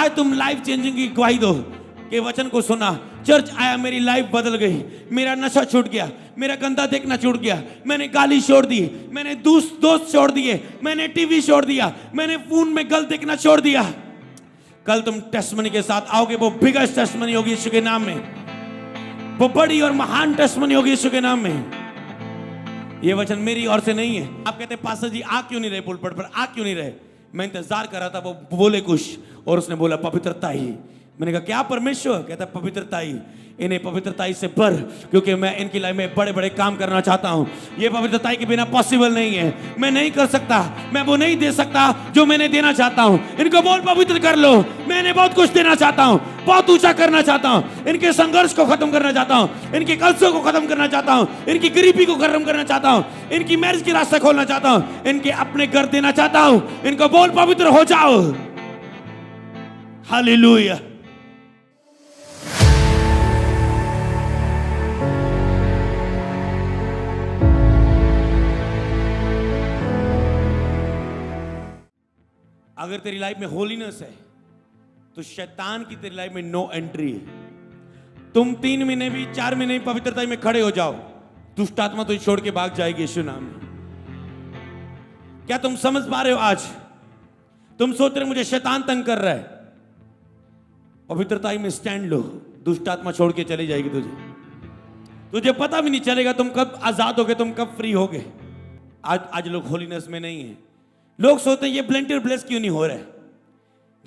आज तुम life changing की गवाही दो के वचन को सुना, चर्च आया, मेरी लाइफ बदल गई, मेरा नशा छूट गया, मेरा गंदा देखना छूट गया, मैंने गाली छोड़ दी, मैंने दोस्त छोड़ दिए, मैंने टीवी छोड़ दिया, मैंने फोन में गलत देखना छोड़ दिया। कल तुम टेस्टमनी के साथ आओगे, वो बिगेस्ट टेस्टमनी होगी यीशु के नाम में, वो बड़ी और महान टेस्टमनी होगी यीशु के नाम में। ये वचन मेरी ओर से नहीं है। आप कहते पास्टर जी आ क्यों नहीं रहे पुलपट पर, आ क्यों नहीं रहे? मैं इंतजार कर रहा था वो बोले कुछ, और उसने बोला पवित्रता ही। मैंने कहा क्या परमेश्वर? कहता पवित्रता ही, इन्हें पवित्रताई से भर, क्योंकि मैं इनकी लाइफ में बड़े बड़े काम करना चाहता हूं। ये पवित्रताई के बिना पॉसिबल नहीं है, मैं नहीं कर सकता, मैं वो नहीं दे सकता जो मैंने देना चाहता हूं। इनको बोल पवित्र कर लो, मैंने बहुत कुछ देना चाहता हूं, बहुत ऊंचा करना चाहता हूं, इनके संघर्ष को खत्म करना चाहता हूं, इनके कलसों को खत्म करना चाहता हूं, इनकी गरीबी को खत्म करना चाहता हूं, इनकी मैरिज की रास्ता खोलना चाहता हूं, इनके अपने घर देना चाहता हूं। इनको बोल पवित्र हो जाओ। हालेलुया। अगर तेरी लाइफ में होलीनेस है तो शैतान की तेरी लाइफ में नो एंट्री है। तुम 3 महीने भी 4 महीने भी पवित्रता में खड़े हो जाओ, दुष्ट आत्मा तो छोड़ के भाग जाएगी यीशु नाम में। क्या तुम समझ पा रहे हो? आज तुम सोच रहे मुझे शैतान तंग कर रहा है, पवित्रता में स्टैंड लो, दुष्ट आत्मा छोड़ के चली जाएगी तुझे पता भी नहीं चलेगा तुम कब आजाद होगे, तुम कब फ्री होगे। आज लोग होलीनेस में नहीं है। लोग सोचते हैं ये ब्लेंटर ब्लेस क्यों नहीं हो रहा है,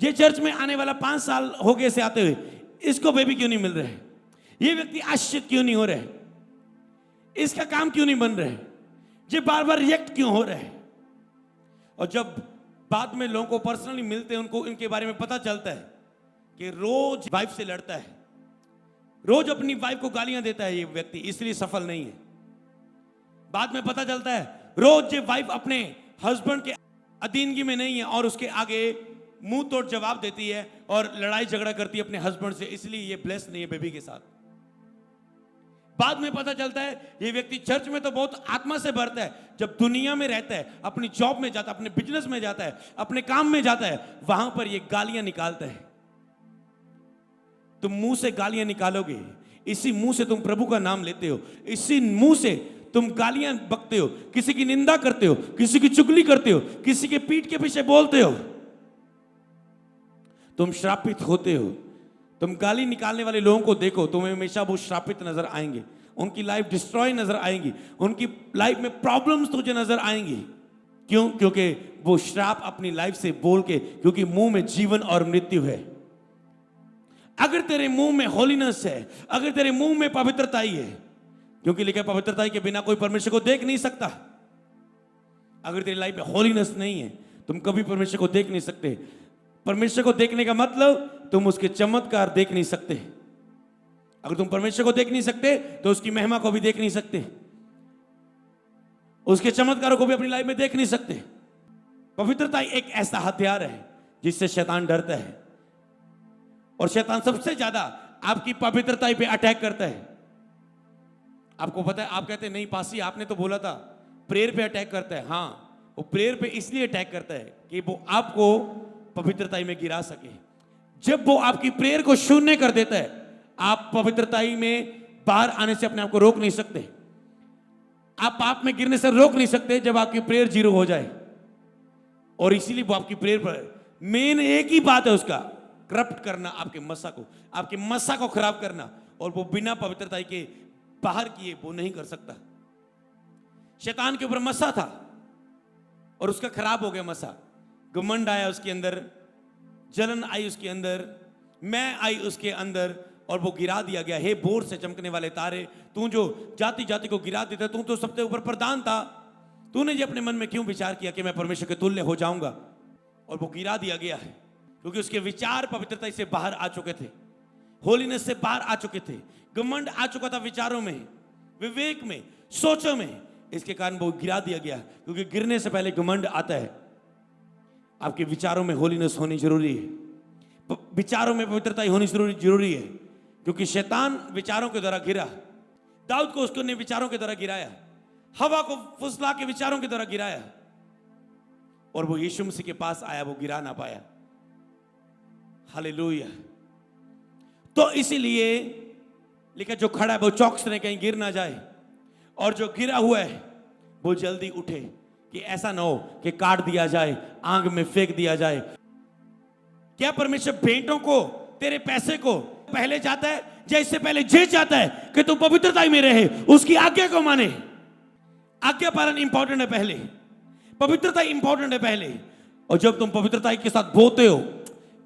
ये चर्च में आने वाला 5 साल हो गए से आते हुए, इसको बेबी क्यों नहीं मिल रहा है, ये व्यक्ति आश्चर्य क्यों नहीं हो रहा है, इसका काम क्यों नहीं बन रहा है, ये बार बार रिएक्ट क्यों हो रहा है। और जब बाद में लोगों को पर्सनली मिलते हैं, उनको इनके बारे में पता चलता है कि रोज वाइफ से लड़ता है, रोज अपनी वाइफ को गालियां देता है ये व्यक्ति, इसलिए सफल नहीं है। बाद में पता चलता है रोज ये वाइफ अपने हस्बैंड के अधीनगी में नहीं है और उसके आगे मुंह तोड़ जवाब देती है और लड़ाई झगड़ा करती है अपने हस्बैंड से, इसलिए ये ब्लेस नहीं है बेबी के साथ। बाद में पता चलता है ये व्यक्ति चर्च में तो बहुत आत्मा से भरता है, जब दुनिया में रहता है, अपनी जॉब में जाता है, अपने बिजनेस में जाता है, अपने काम में जाता है, वहां पर ये गालियां निकालता है। तुम मुंह से गालियां निकालोगे, इसी मुंह से तुम प्रभु का नाम लेते हो, इसी मुंह से तुम गालियां बकते हो, किसी की निंदा करते हो, किसी की चुगली करते हो, किसी के पीठ के पीछे बोलते हो, तुम श्रापित होते हो। तुम गाली निकालने वाले लोगों को देखो, तुम्हें हमेशा वो श्रापित नजर आएंगे, उनकी लाइफ डिस्ट्रॉय नजर आएंगी, उनकी लाइफ में प्रॉब्लम्स तुझे नजर आएंगी। क्यों? क्योंकि वो श्राप अपनी लाइफ से बोल के, क्योंकि मुंह में जीवन और मृत्यु है। अगर तेरे मुंह में होलीनेस है, अगर तेरे मुंह में पवित्रताई है, क्योंकि लिखा है पवित्रताई के बिना कोई परमेश्वर को देख नहीं सकता। अगर तेरी लाइफ में होलीनेस नहीं है, तुम कभी परमेश्वर को देख नहीं सकते। परमेश्वर को देखने का मतलब तुम उसके चमत्कार देख नहीं सकते। अगर तुम परमेश्वर को देख नहीं सकते तो उसकी महिमा को भी देख नहीं सकते, उसके चमत्कारों को भी अपनी लाइफ में देख नहीं सकते। पवित्रता एक ऐसा हथियार है जिससे शैतान डरता है, और शैतान सबसे ज्यादा आपकी पवित्रता पे अटैक करता है। आपको पता है, आप कहते हैं नहीं पासी आपने तो बोला था प्रेयर पे अटैक करता है। हाँ, वो प्रेयर पे इसलिए अटैक करता है कि वो आपको पवित्रताई में गिरा सके। जब वो आपकी प्रेयर को शून्य कर देता है, आप पवित्रताई में बाहर आने से अपने आप को रोक नहीं सकते, आप पाप में गिरने से रोक नहीं सकते जब आपकी प्रेयर 0 हो जाए। और इसीलिए वो आपकी प्रेयर पर मेन एक ही बात है उसका, करप्ट करना, आपके मसा को खराब करना, और वो बिना पवित्रताई के बाहर किए वो नहीं कर सकता। शैतान के ऊपर मसा था और उसका खराब हो गया मसा। घमंड आया उसके अंदर, जलन आई उसके अंदर, मैं आई उसके अंदर, और वो गिरा दिया गया। हे बोर से चमकने वाले तारे, तू जो जाति जाति को गिरा देता, तू तो सबसे ऊपर प्रधान था, तूने ये अपने मन में क्यों विचार किया कि मैं परमेश्वर के तुल्य हो जाऊंगा? और वो गिरा दिया गया है क्योंकि उसके विचार पवित्रता से बाहर आ चुके थे, होलीनेस से बाहर आ चुके थे, घमंड आ चुका था विचारों में, विवेक में, सोचों में। इसके कारण वो गिरा दिया गया, क्योंकि गिरने से पहले घमंड आता है। आपके विचारों में होलीनेस होनी जरूरी है, विचारों में पवित्रता होनी जरूरी है, क्योंकि शैतान विचारों के द्वारा गिरा। दाऊद को उसने विचारों के द्वारा गिराया, हवा को फुसला के विचारों के द्वारा गिराया, और वो यीशु मसीह के पास आया, वो गिरा ना पाया। हालेलुया। तो इसीलिए लिखा जो खड़ा है वो चौकस ने कहीं गिर ना जाए, और जो गिरा हुआ है वो जल्दी उठे, कि ऐसा ना हो कि काट दिया जाए, आग में फेंक दिया जाए। क्या परमेश्वर भेंटों को, तेरे पैसे को पहले चाहता है, जैसे पहले ये चाहता है कि तू पवित्रता में रहे, उसकी आज्ञा को माने। आज्ञा पालन इंपॉर्टेंट है पहले, पवित्रता इंपॉर्टेंट है पहले। और जब तुम पवित्रता के साथ बोते हो,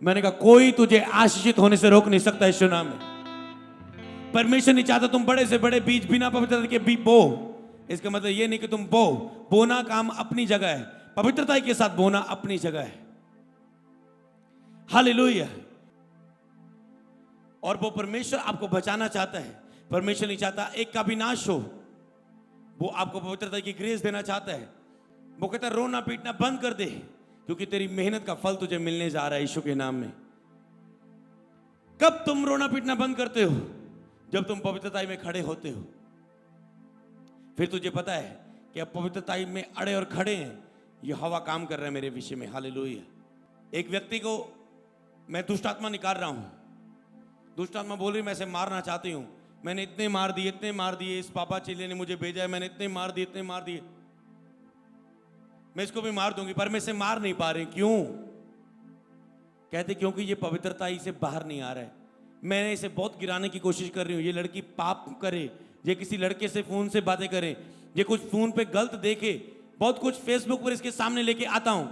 मैंने कहा कोई तुझे आशीषित होने से रोक नहीं सकता। इस नाम में परमेश्वर नहीं चाहता तुम बड़े से बड़े बीज बिना पवित्रता के बीज बो। इसका मतलब ये नहीं कि तुम बोना काम अपनी जगह है, पवित्रता के साथ बोना अपनी जगह है। हालेलुया। और वो परमेश्वर आपको बचाना चाहता है। परमेश्वर नहीं चाहता एक का भी नाश हो, वो आपको पवित्रता की ग्रेस देना चाहता है। वो कहता है रोना पीटना बंद कर दे, क्योंकि तेरी मेहनत का फल तुझे मिलने जा रहा है यीशु के नाम में। कब तुम रोना पीटना बंद करते हो? जब तुम पवित्रता में खड़े होते हो। फिर तुझे पता है कि अब पवित्रता में अड़े और खड़े हैं, ये हवा काम कर रहा है मेरे विषय में। हालेलुया। एक व्यक्ति को मैं दुष्ट आत्मा निकाल रहा हूं, दुष्ट आत्मा बोल रही मैं इसे मारना चाहती हूं, मैंने इतने मार दिए, इस पापा चिल्ले ने मुझे भेजा है, मैंने इतने मार दिए, मैं इसको भी मार दूंगी, पर मैं इसे मार नहीं पा रही। क्यों? कहते क्योंकि ये पवित्रता से बाहर नहीं आ रहा है। मैंने इसे बहुत गिराने की कोशिश कर रही हूँ। ये लड़की पाप करे, ये किसी लड़के से फोन से बातें करे, ये कुछ फोन पे गलत देखे, बहुत कुछ फेसबुक पर इसके सामने लेके आता हूँ,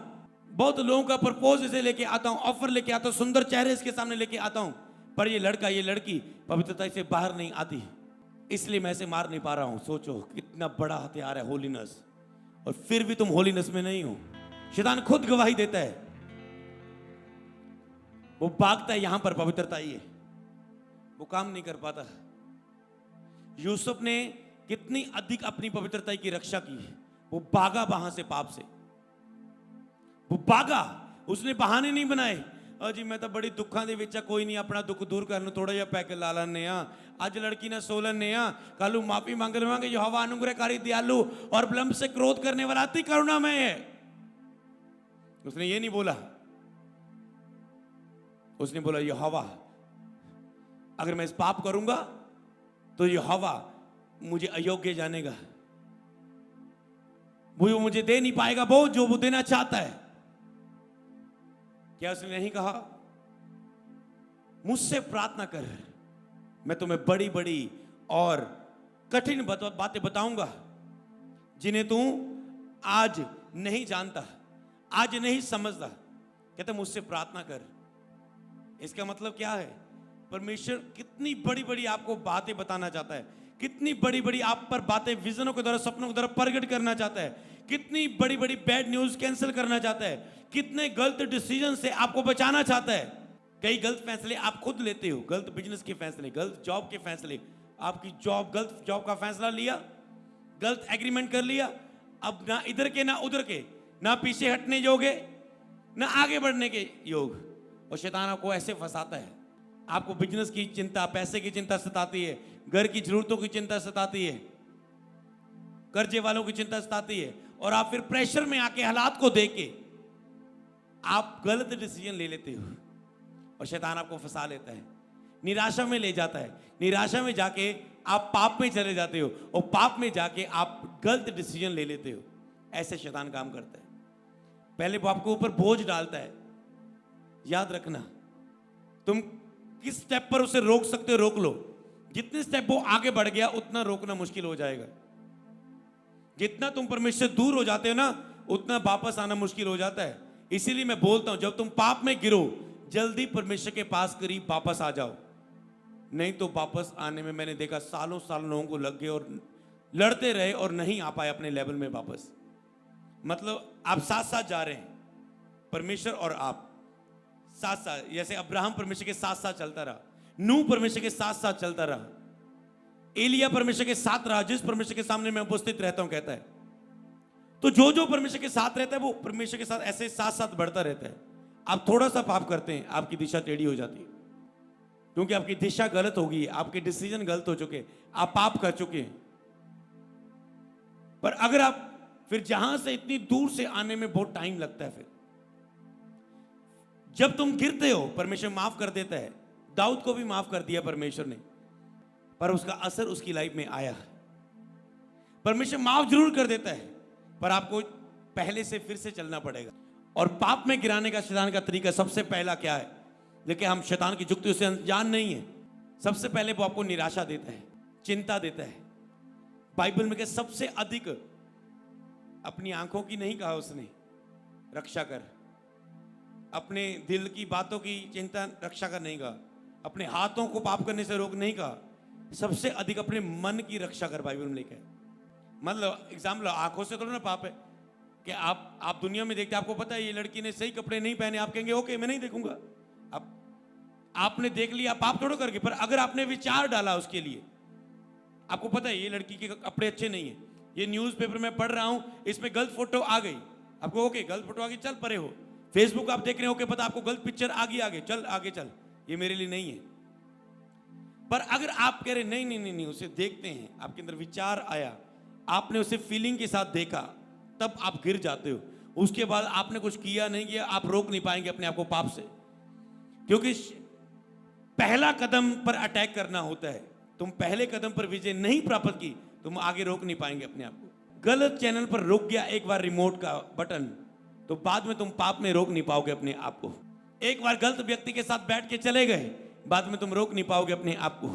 बहुत लोगों का प्रपोज इसे लेके आता हूँ, ऑफर लेके आता हूँ, सुंदर चेहरे इसके सामने लेके आता हूँ, पर ये लड़का ये लड़की पवित्रता से बाहर नहीं आती, इसलिए मैं इसे मार नहीं पा रहा हूँ। सोचो कितना बड़ा हथियार है होलीनेस, और फिर भी तुम होलीनेस में नहीं हो। शैतान खुद गवाही देता है, वो भागता है यहां पर पवित्रता ही है, वो काम नहीं कर पाता। यूसुफ ने कितनी अधिक अपनी पवित्रता की रक्षा की है। वो भागा वहां से, पाप से वो भागा, उसने बहाने नहीं बनाए। जी मैं तो बड़ी दुखा दे विच, कोई नहीं अपना दुख दूर करने थोड़ा जिहा पैके ला लैने आ, अज लड़की ने सो लैने आ, कल माफी मांग लवांगे। यहोवा अनुग्रहकारी दयालु और विलंब से क्रोध करने वाला अति करुणामय है। उसने ये नहीं बोला, उसने बोला यहोवा अगर मैं इस पाप करूंगा तो यहोवा मुझे अयोग्य जानेगा, वो मुझे दे नहीं पाएगा वो जो वो देना चाहता है। क्या उसने नहीं कहा मुझसे प्रार्थना कर, मैं तुम्हें बड़ी बड़ी और कठिन बातें बताऊंगा जिन्हें तू आज नहीं जानता, आज नहीं समझता। कहते मुझसे प्रार्थना कर। इसका मतलब क्या है? परमेश्वर कितनी बड़ी बड़ी आपको बातें बताना चाहता है, कितनी बड़ी बड़ी आप पर बातें विजनों के द्वारा, सपनों के द्वारा प्रकट करना चाहता है, कितनी बड़ी बड़ी बैड न्यूज कैंसिल करना चाहता है, कितने गलत डिसीजन से आपको बचाना चाहता है। कई गलत फैसले आप खुद लेते हो, गलत बिजनेस के फैसले, गलत जॉब के फैसले, आपकी जॉब गलत जॉब का फैसला लिया, गलत एग्रीमेंट कर लिया, अब ना इधर के ना उधर के, ना पीछे हटने योग है ना आगे बढ़ने के योग। और शैतान आपको ऐसे फंसाता है, आपको बिजनेस की चिंता, पैसे की चिंता सताती है, घर की जरूरतों की चिंता सताती है, कर्जे वालों की चिंता सताती है, और आप फिर प्रेशर में आके हालात को देख के आप गलत डिसीजन ले लेते हो, और शैतान आपको फंसा लेता है, निराशा में ले जाता है। निराशा में जाके आप पाप में चले जाते हो, और पाप में जाके आप गलत डिसीजन ले लेते हो। ऐसे शैतान काम करता है। पहले वो आपको ऊपर बोझ डालता है। याद रखना, तुम किस स्टेप पर उसे रोक सकते हो, रोक लो। जितने स्टेप वो आगे बढ़ गया उतना रोकना मुश्किल हो जाएगा। जितना तुम परमेश्वर से दूर हो जाते हो ना, उतना वापस आना मुश्किल हो जाता है। इसीलिए मैं बोलता हूं, जब तुम पाप में गिरो जल्दी परमेश्वर के पास करीब वापस आ जाओ, नहीं तो वापस आने में मैंने देखा सालों साल लोगों को लग गए और लड़ते रहे और नहीं आ पाए अपने लेवल में वापस। मतलब आप साथ साथ जा रहे हैं, परमेश्वर और आप साथ साथ, जैसे अब्राहम परमेश्वर के साथ साथ चलता रहा, नूह परमेश्वर के साथ साथ चलता रहा, एलिया परमेश्वर के साथ रहा, जिस परमेश्वर के सामने मैं उपस्थित रहता हूं, कहता है। तो जो जो परमेश्वर के साथ रहता है वो परमेश्वर के साथ ऐसे साथ साथ बढ़ता रहता है। आप थोड़ा सा पाप करते हैं, आपकी दिशा टेढ़ी हो जाती है, क्योंकि आपकी दिशा गलत हो गई है, आपके डिसीजन गलत हो चुके, आप पाप कर चुके हैं। पर अगर आप फिर जहां से इतनी दूर से आने में बहुत टाइम लगता है, फिर जब तुम गिरते हो परमेश्वर माफ कर देता है। दाऊद को भी माफ कर दिया परमेश्वर ने, पर उसका असर उसकी लाइफ में आया। परमेश्वर माफ जरूर कर देता है, पर आपको पहले से फिर से चलना पड़ेगा। और पाप में गिराने का शैतान का तरीका सबसे पहला क्या है? देखिए, हम शैतान की जुक्तियों से अनजान नहीं है। सबसे पहले वो आपको निराशा देता है, चिंता देता है। बाइबल में क्या सबसे अधिक अपनी आंखों की नहीं कहा उसने रक्षा कर, अपने दिल की बातों की चिंता रक्षा कर नहीं कहा, अपने हाथों को पाप करने से रोक नहीं कहा, सबसे अधिक अपने मन की रक्षा कर बाइबल में लिखा है। मतलब एग्जाम्पल, आंखों से थोड़ा ना पाप है कि आप दुनिया में देखते, आपको पता है ये लड़की ने सही कपड़े नहीं पहने, आप कहेंगे ओके मैं नहीं देखूंगा। अब आपने देख लिया, पाप थोड़ा करके, पर अगर आपने विचार डाला उसके लिए, आपको पता है ये लड़की के कपड़े अच्छे नहीं है, ये न्यूज़पेपर में पढ़ रहा हूं इसमें गलत फोटो आ गई, आपको ओके गलत फोटो आ गई, चल परे हो। फेसबुक आप देख रहे हो, ओके पता आपको गलत पिक्चर आ गई, आगे चल आगे चल, ये मेरे लिए नहीं है। पर अगर आप कह रहे नहीं नहीं नहीं नहीं, उसे देखते हैं, आपके अंदर विचार आया, आपने उसे फीलिंग के साथ देखा, तब आप गिर जाते हो। उसके बाद आपने कुछ किया नहीं किया, आप रोक नहीं पाएंगे अपने आप को पाप से, क्योंकि पहला कदम पर अटैक करना होता है। तुम पहले कदम पर विजय नहीं प्राप्त की, तुम आगे रोक नहीं पाएंगे अपने आप को। गलत चैनल पर रुक गया एक बार रिमोट का बटन, तो बाद में तुम पाप में रोक नहीं पाओगे अपने आप को। एक बार गलत व्यक्ति के साथ बैठ के चले गए, बाद में तुम रोक नहीं पाओगे अपने आप को।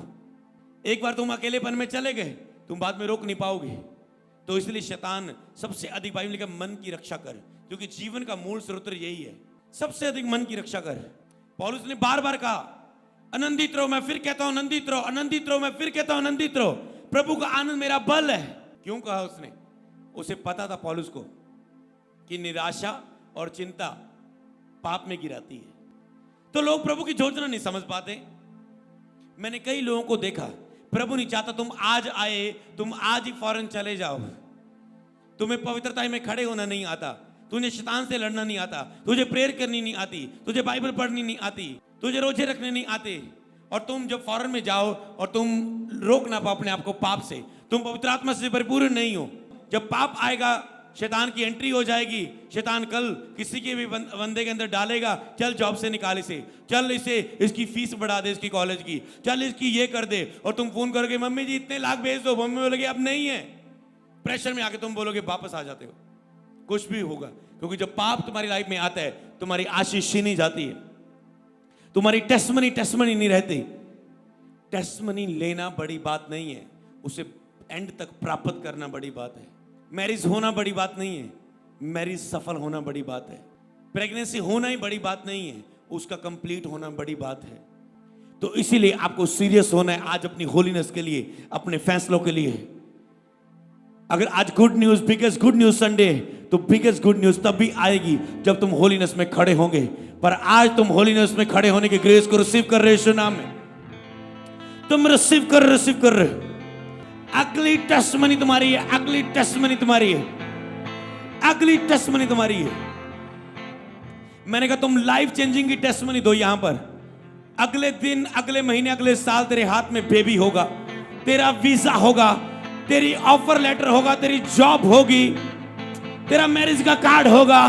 एक बार तुम अकेलेपन में चले गए, तुम बाद में रोक नहीं पाओगे। तो इसलिए शैतान सबसे अधिक बाइबल लिखा मन की रक्षा कर, क्योंकि जीवन का मूल स्रोत यही है, सबसे अधिक मन की रक्षा कर। पौलुस ने बार बार कहा आनंदित रहो, मैं फिर कहता हूं आनंदित रहो, आनंदित रहो, मैं फिर कहता हूं आनंदित रहो, प्रभु का आनंद मेरा बल है। क्यों कहा उसने? उसे पता था पौलुस को कि निराशा और चिंता पाप में गिराती है। तो लोग प्रभु की योजना नहीं समझ पाते। मैंने कई लोगों को देखा, प्रभु नहीं चाहता तुम आज आए, तुम आज ही फौरन चले जाओ, तुम्हें पवित्रता में खड़े होना नहीं आता, तुझे शैतान से लड़ना नहीं आता, तुझे प्रेयर करनी नहीं आती, तुझे बाइबल पढ़नी नहीं आती, तुझे रोजे रखने नहीं आते, और तुम जब फौरन में जाओ और तुम रोक ना पाओ अपने आप को पाप से, तुम पवित्र आत्मा से परिपूर्ण नहीं हो। जब पाप आएगा, शैतान की एंट्री हो जाएगी, शैतान कल किसी के भी बंदे के अंदर डालेगा, चल जॉब से निकाल इसे, चल इसे इसकी फीस बढ़ा दे इसकी कॉलेज की, चल इसकी ये कर दे, और तुम फोन करके मम्मी जी इतने लाख भेज दो, मम्मी बोलोगे अब नहीं है, प्रेशर में आके तुम बोलोगे वापस आ जाते हो। कुछ भी होगा, क्योंकि जब पाप तुम्हारी लाइफ में आता है, तुम्हारी आशीष छीनी जाती है, तुम्हारी टेस्टमनी नहीं रहती। टेस्टमनी लेना बड़ी बात नहीं है, उसे एंड तक प्राप्त करना बड़ी बात है। मैरिज होना बड़ी बात नहीं है, मैरिज सफल होना बड़ी बात है। प्रेगनेंसी होना ही बड़ी बात नहीं है, उसका कंप्लीट होना बड़ी बात है। तो इसीलिए आपको सीरियस होना है आज अपनी होलीनेस के लिए, अपने फैसलों के लिए। अगर आज good news, biggest good news Sunday, तो बिगेस्ट गुड न्यूज तब भी आएगी जब तुम होलीनेस में खड़े होंगे। पर आज तुम होलीनेस में खड़े होने की ग्रेस को रिसीव कर रहे हो यीशु नाम में, तुम रिसीव कर रहे हो। अगली टेस्टमनी तुम्हारी है, अगली टेस्टमनी तुम्हारी है, अगली टेस्टमनी तुम्हारी है। मैंने कहा तुम लाइफ चेंजिंग की टेस्टमनी दो यहां पर। अगले दिन, अगले महीने, अगले साल तेरे हाथ में बेबी होगा, तेरा वीजा होगा, तेरी ऑफर लेटर होगा, तेरी जॉब होगी, तेरा मैरिज का कार्ड होगा।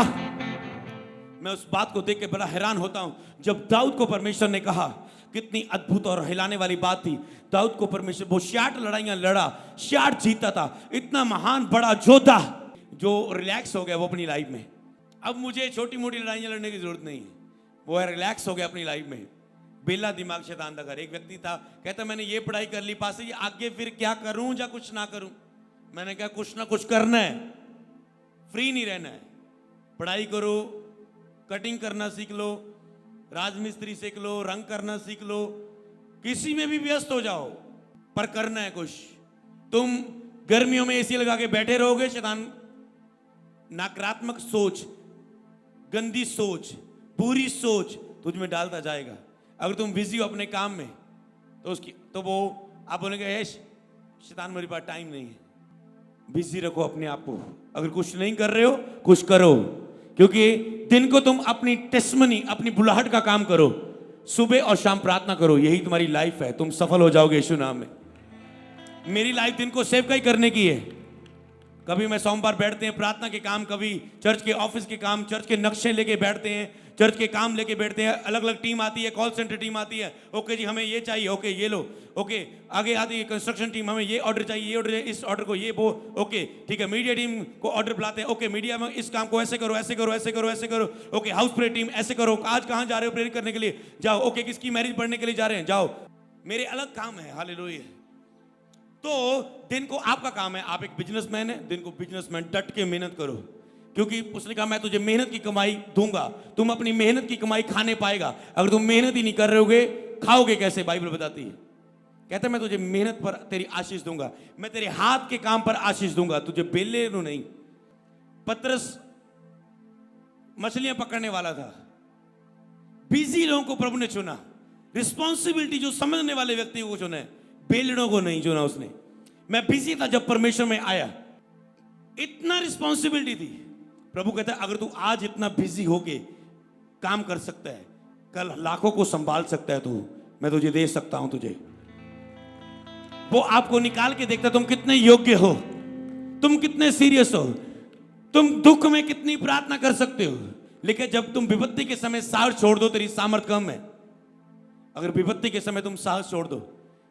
मैं उस बात को देख के बड़ा हैरान होता हूं। जब दाऊद को परमेश्वर ने कहा, कितनी अद्भुत और हिलाने वाली बात थी। दाऊद को परमेश्वर, वो 66 लड़ाइयां लड़ा, 66 जीता था, इतना महान बड़ा योद्धा जो रिलैक्स हो गया वो अपनी लाइफ में। अब मुझे छोटी मोटी लड़ाइयां लड़ने की जरूरत नहीं है, वो है रिलैक्स हो गया अपनी लाइफ में। बेला दिमाग शैतान का घर। एक व्यक्ति था, कहता मैंने ये पढ़ाई कर ली पास से, आगे फिर क्या करूं या कुछ ना करूं। मैंने कहा कुछ ना कुछ करना है, फ्री नहीं रहना है। पढ़ाई करो, कटिंग करना सीख लो, राजमिस्त्री सीख लो, रंग करना सीख लो, किसी में भी व्यस्त हो जाओ, पर करना है कुछ। तुम गर्मियों में एसी लगा के बैठे रहोगे, शैतान नकारात्मक सोच, गंदी सोच, बुरी सोच तुझ में डालता जाएगा। अगर तुम बिजी हो अपने काम में, तो वो आप बोलेंगे शैतान मेरे पास टाइम नहीं है। बिजी रखो अपने आप को। अगर कुछ नहीं कर रहे हो, कुछ करो, क्योंकि दिन को तुम अपनी टेस्टमनी, अपनी बुलाहट का काम करो, सुबह और शाम प्रार्थना करो, यही तुम्हारी लाइफ है। तुम सफल हो जाओगे यीशु नाम में। मेरी लाइफ दिन को सेव ही करने की है। कभी मैं सोमवार बैठते हैं प्रार्थना के काम, कभी चर्च के ऑफिस के काम, चर्च के नक्शे लेके बैठते हैं, चर्च के काम लेके बैठते हैं, अलग अलग टीम आती है, कॉल सेंटर टीम आती है, ओके जी हमें ये चाहिए, ओके ये लो, ओके आगे आती है कंस्ट्रक्शन टीम, हमें ये ऑर्डर चाहिए, ये ऑर्डर चाहिए, इस ऑर्डर को ये वो, ओके ठीक है, मीडिया टीम को ऑर्डर बुलाते हैं, ओके मीडिया में इस काम को ऐसे करो, ऐसे करो, ऐसे करो, ऐसे करो, ओके हाउस प्रेयर टीम ऐसे करो, आज कहाँ जा रहे हो प्रेयर करने के लिए, जाओ, ओके किसकी मैरिज पढ़ने के लिए जा रहे हैं, जाओ, मेरे अलग काम है, हालेलुया। तो दिन को आपका काम है, आप एक बिजनेसमैन है, दिन को बिजनेसमैन डट के मेहनत करो, क्योंकि उसने कहा मैं तुझे मेहनत की कमाई दूंगा, तुम अपनी मेहनत की कमाई खाने पाएगा, अगर तुम मेहनत ही नहीं कर रहे होगे खाओगे कैसे, बाइबल बताती है। कहता है मैं तुझे मेहनत पर तेरी आशीष दूंगा, मैं तेरे हाथ के काम पर आशीष दूंगा, तुझे बेले नहीं। पतरस मछलियां पकड़ने वाला था, बिजी लोगों को प्रभु ने चुना, रिस्पॉन्सिबिलिटी जो समझने वाले व्यक्तियों को चुना है, बेलड़ों को नहीं चुना उसने। मैं बिजी था जब परमेश्वर में आया, इतना रिस्पॉन्सिबिलिटी थी। प्रभु कहता है अगर तू आज इतना बिजी होके काम कर सकता है, कल लाखों को संभाल सकता है, तू मैं तुझे दे सकता हूं तुझे। वो आपको निकाल के देखता तुम कितने योग्य हो, तुम कितने सीरियस हो, तुम दुख में कितनी प्रार्थना कर सकते हो। लेकिन जब तुम विपत्ति के समय साहस छोड़ दो, तेरी सामर्थ कम है। अगर विपत्ति के समय तुम साहस छोड़ दो,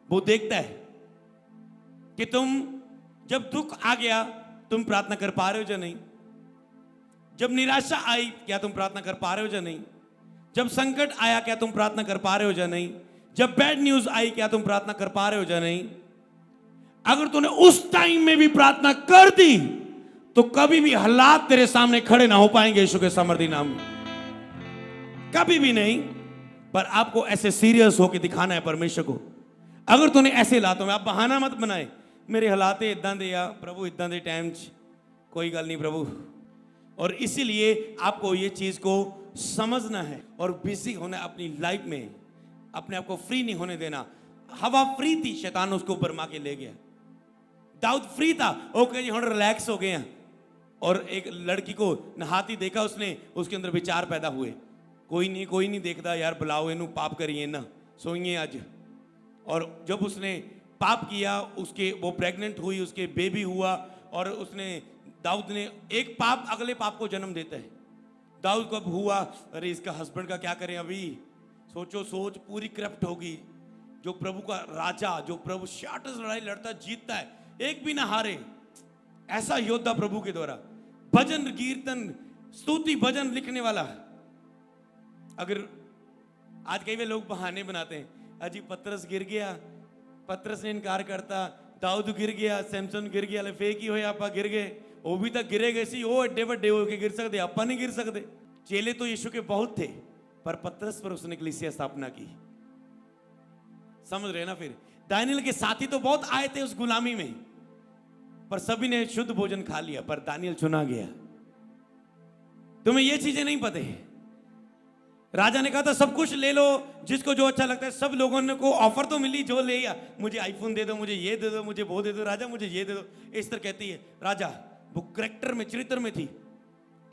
वो देखता है कि तुम जब दुख आ गया तुम प्रार्थना कर पा रहे हो या नहीं, जब निराशा आई क्या तुम प्रार्थना कर पा रहे हो या नहीं, जब संकट आया क्या तुम प्रार्थना कर पा रहे हो या नहीं, जब बैड न्यूज आई क्या तुम प्रार्थना कर पा रहे हो या नहीं। अगर तूने उस टाइम में भी प्रार्थना कर दी तो कभी भी हालात तेरे सामने खड़े ना हो पाएंगे यीशु के सामर्थी नाम में, कभी भी नहीं। पर आपको ऐसे सीरियस होकर दिखाना है परमेश्वर को। अगर तूने ऐसे हालातों में, आप बहाना मत बनाए, मेरे हालात इदां दे आ प्रभु, इदां दे टाइम कोई गल नहीं प्रभु। और इसीलिए आपको ये चीज को समझना है और बिजी होना अपनी लाइफ में, अपने आप को फ्री नहीं होने देना। हवा फ्री थी, शैतान उसको ऊपर मार के ले गया। दाऊद फ्री था, ओके जी हम रिलैक्स हो गए हैं, और एक लड़की को नहाती देखा उसने, उसके अंदर विचार पैदा हुए, कोई नहीं देखता यार, बुलाओ इनू पाप करिए ना, सोइए आज। और जब उसने पाप किया, उसके वो प्रेग्नेंट हुई, उसके बेबी हुआ, और उसने दाऊद ने एक पाप अगले पाप को जन्म देता है। दाऊद कब हुआ, अरे इसका हस्बैंड का क्या करें अभी, सोचो सोच पूरी करप्ट होगी। जो प्रभु का राजा, जो प्रभु शार्टेस्ट लड़ाई लड़ता जीतता है, एक भी ना हारे, ऐसा योद्धा प्रभु के द्वारा, भजन कीर्तन स्तुति भजन लिखने वाला। अगर आज कई वे लोग बहाने बनाते हैं, अजी पतरस गिर गया, पतरस ने इनकार करता, दाऊद गिर गया, सैमसन गिर गया, फेक ही होए आपा गिर गए, वो भी तो गिरे गए सी, वो एडे बड़े हो के गिर सकते, आपा नहीं गिर सकते। चेले तो यीशु के बहुत थे, पर पतरस पर उसने कलीसिया स्थापना की। समझ रहे ना। फिर दानियल के साथी तो बहुत आए थे उस गुलामी में, पर सभी ने शुद्ध भोजन खा लिया, पर दानियल चुना गया। तुम्हें ये चीजें नहीं पता है। राजा ने कहा था सब कुछ ले लो, जिसको जो अच्छा लगता है। सब लोगों ने को ऑफर तो मिली, जो ले या, मुझे आईफोन दे दो, मुझे ये दे दो, मुझे वो दे दो, राजा मुझे ये दे दो। इस तरह कहती है। राजा वो करेक्टर में, चरित्र में थी,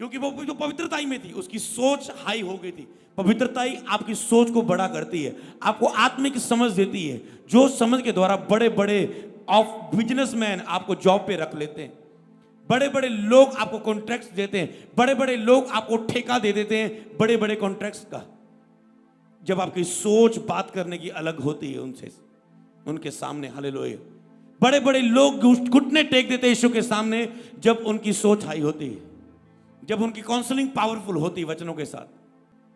क्योंकि वो जो पवित्रताई में थी, उसकी सोच हाई हो गई थी। पवित्रताई आपकी सोच को बड़ा करती है, आपको आत्मिक समझ देती है, जो समझ के द्वारा बड़े बड़े ऑफ बिजनेसमैन आपको जॉब पे रख लेते हैं, बड़े बड़े लोग आपको कॉन्ट्रैक्ट्स देते हैं, बड़े बड़े लोग आपको ठेका दे देते हैं बड़े बड़े कॉन्ट्रैक्ट्स का। जब आपकी सोच बात करने की अलग होती है उनसे, उनके सामने, हालेलुया। बड़े बड़े लोग घुटने टेक देते हैं यीशु के सामने जब उनकी सोच हाई होती है, जब उनकी काउंसलिंग पावरफुल होती है वचनों के साथ।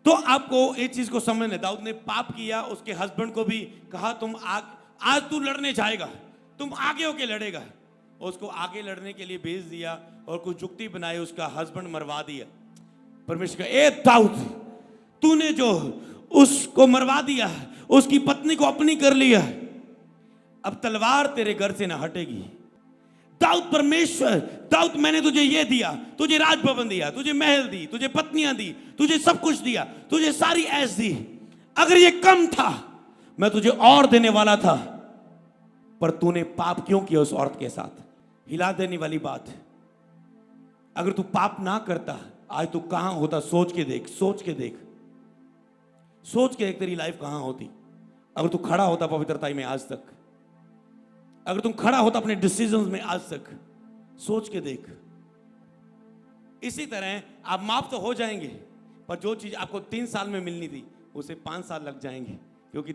तो आपको एक चीज को समझना है, दाऊद ने पाप किया, उसके हस्बैंड को भी कहा तुम आज तू लड़ने जाएगा, तुम आगे होके लड़ेगा। उसको आगे लड़ने के लिए भेज दिया और कुछ जुक्ति बनाई, उसका हस्बैंड मरवा दिया। परमेश्वर का, ए दाऊद, तूने जो उसको मरवा दिया, उसकी पत्नी को अपनी कर लिया, अब तलवार तेरे घर से ना हटेगी। दाऊद परमेश्वर, दाऊद मैंने तुझे ये दिया, तुझे राजभवन दिया, तुझे महल दी, तुझे पत्नियां दी, तुझे सब कुछ दिया, तुझे सारी ऐश दी। अगर ये कम था मैं तुझे और देने वाला था, पर तूने पाप क्यों किया उस औरत के साथ। हिला देने वाली बात। अगर तू पाप ना करता आज तू कहां होता, सोच के देख, सोच के देख, सोच के देख तेरी लाइफ कहां होती। अगर तू खड़ा होता पवित्रता में आज तक, अगर तुम खड़ा होता अपने डिसीजंस में आज तक, सोच के देख। इसी तरह आप माफ तो हो जाएंगे, पर जो चीज आपको 3 साल में मिलनी थी उसे 5 साल लग जाएंगे, क्योंकि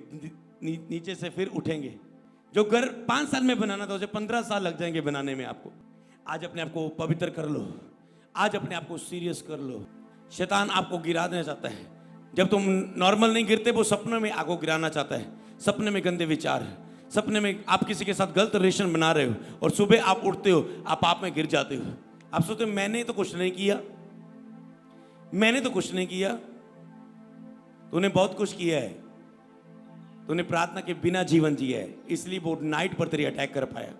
नीचे से फिर उठेंगे। जो घर 5 साल में बनाना था उसे 15 साल लग जाएंगे बनाने में आपको। आज अपने आप को पवित्र कर लो, आज अपने आप को सीरियस कर लो। शैतान आपको गिरा देना चाहता है। जब तुम नॉर्मल नहीं गिरते, वो सपने में आपको गिराना चाहता है। सपने में गंदे विचार, सपने में आप किसी के साथ गलत रिलेशन बना रहे हो, और सुबह आप उठते हो, आप पाप में गिर जाते हो। आप सोचते हो मैंने तो कुछ नहीं किया, मैंने तो कुछ नहीं किया। तूने बहुत कुछ किया है, तूने प्रार्थना के बिना जीवन जिया है, इसलिए वो नाइट पर तेरी अटैक कर पाया।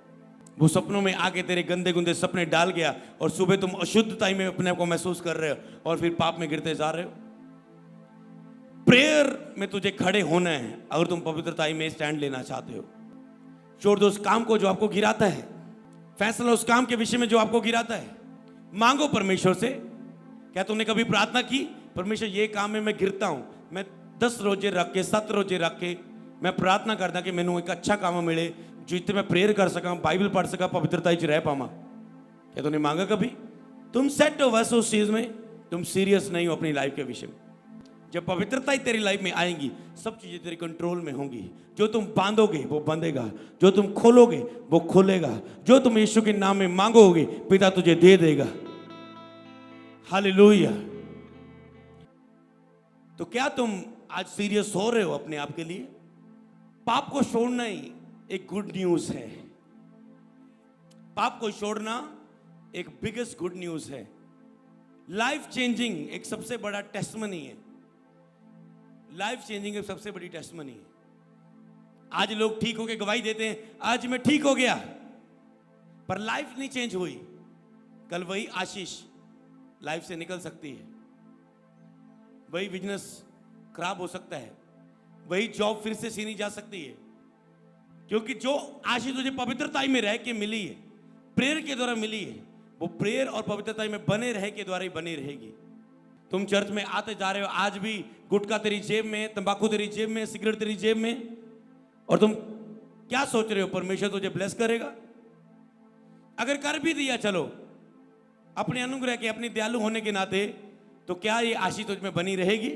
वो सपनों में आके तेरे गंदे गुंदे सपने डाल गया, और सुबह तुम अशुद्धता में अपने आप को महसूस कर रहे हो, और फिर पाप में गिरते जा रहे हो। प्रेयर में तुझे खड़े होना है अगर तुम पवित्रता में स्टैंड लेना चाहते हो। छोड़ दो उस काम को जो आपको गिराता है, फैसला उस काम के विषय में जो आपको गिराता है। मांगो परमेश्वर से। क्या तुमने कभी प्रार्थना की, परमेश्वर ये काम में मैं गिरता हूं, मैं 10 रोजे रख के 7 रोजे रख के मैं प्रार्थना करता कि मैंने एक अच्छा काम मिले, जितने मैं प्रेयर कर सका, बाइबल पढ़ सका, पवित्रता रह पावा। क्या तुमने मांगा कभी? तुम सेट हो बस उस चीज में, तुम सीरियस नहीं हो अपनी लाइफ के विषय में। जब पवित्रता ही तेरी लाइफ में आएंगी, सब चीजें तेरे कंट्रोल में होंगी। जो तुम बांधोगे वो बंधेगा, जो तुम खोलोगे वो खोलेगा, जो तुम यीशु के नाम में मांगोगे पिता तुझे दे देगा। हालेलुया। तो क्या तुम आज सीरियस हो रहे हो अपने आप के लिए? पाप को छोड़ना ही एक गुड न्यूज है। पाप को छोड़ना एक बिगेस्ट गुड न्यूज है। लाइफ चेंजिंग एक सबसे बड़ा टेस्टमनी है। लाइफ चेंजिंग एक सबसे बड़ी टेस्टमनी है। आज लोग ठीक होके गवाही देते हैं, आज मैं ठीक हो गया, पर लाइफ नहीं चेंज हुई। कल वही आशीष लाइफ से निकल सकती है, वही बिजनेस खराब हो सकता है, वही जॉब फिर से सीनी जा सकती है। क्योंकि जो आशीष तुझे पवित्रता में रह के मिली है, प्रेयर के द्वारा मिली है, वो प्रेयर और पवित्रता में बने रह के द्वारा ही बनी रहेगी। तुम चर्च में आते जा रहे हो, आज भी गुटखा तेरी जेब में, तंबाकू तेरी जेब में, सिगरेट तेरी जेब में, और तुम क्या सोच रहे हो परमेश्वर तुझे ब्लेस करेगा? अगर कर भी दिया, चलो अपने अनुग्रह के, अपने दयालु होने के नाते, तो क्या ये आशीष तुझ में बनी रहेगी?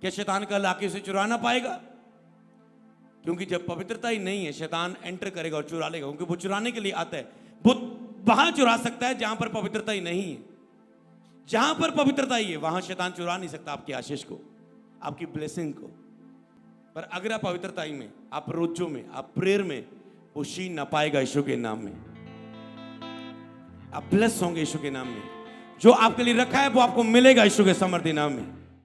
क्या शैतान कल आके उसे चुरा ना पाएगा? क्योंकि जब पवित्रता ही नहीं है, शैतान एंटर करेगा और चुरा लेगा, क्योंकि वो चुराने के लिए आता है। वो वहां चुरा सकता है जहां पर पवित्रता ही नहीं है। जहां पर पवित्रता ही है वहां शैतान चुरा नहीं सकता आपकी आशीष को, आपकी ब्लेसिंग को। पर अगर आप पवित्रता ही में, आप रोजों में, आप प्रेयर में, वो छीन ना पाएगा यीशु के नाम में। आप ब्लेस होंगे यीशु के नाम में। जो आपके लिए रखा है वो आपको मिलेगा यीशु के समर्थी नाम में।